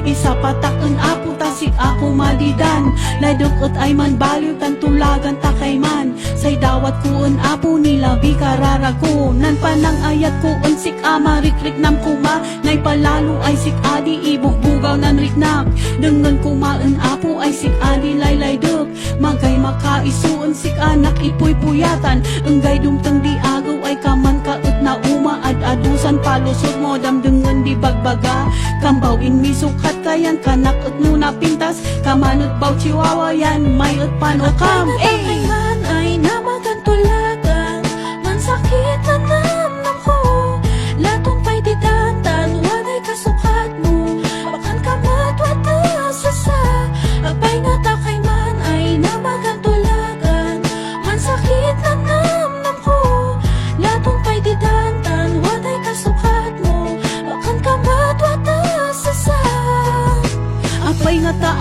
Isa patakon apo tasik ako madidan. Laydukot ay man baliw tan tulagan takay man. Say dawat kuon apo nila bikarara ko. Nan panang ayat ko unsik ama rikrik nam kuma. Nay palalo ay sik adi ibugbugaw nan riknam. Dengan kumaan apo ay sik adi laylay duk. Magay makaisuon sik anak ipuy puyatan. Enggay dumteng di agaw ay kaman kaut na uma ad-adusan palusot mo damdengan di bagbaga. Kambaw in misukat kayan kanak ut nuna pintas. Kamanut baw chihuahua yan may ut panokam. Ay man ay namagan tulagan. Man sakit na namnam ko. Latong pa'y didatan. Wanay kasukat mo. Bakan kamatwat na sasa. Apay nga takay man ay namagan tulagan. Man sakit na namnam ko. Latong pa'y didatan. Wanay kasukat mo. Bakan kamatwat na sasa. Apay nga ta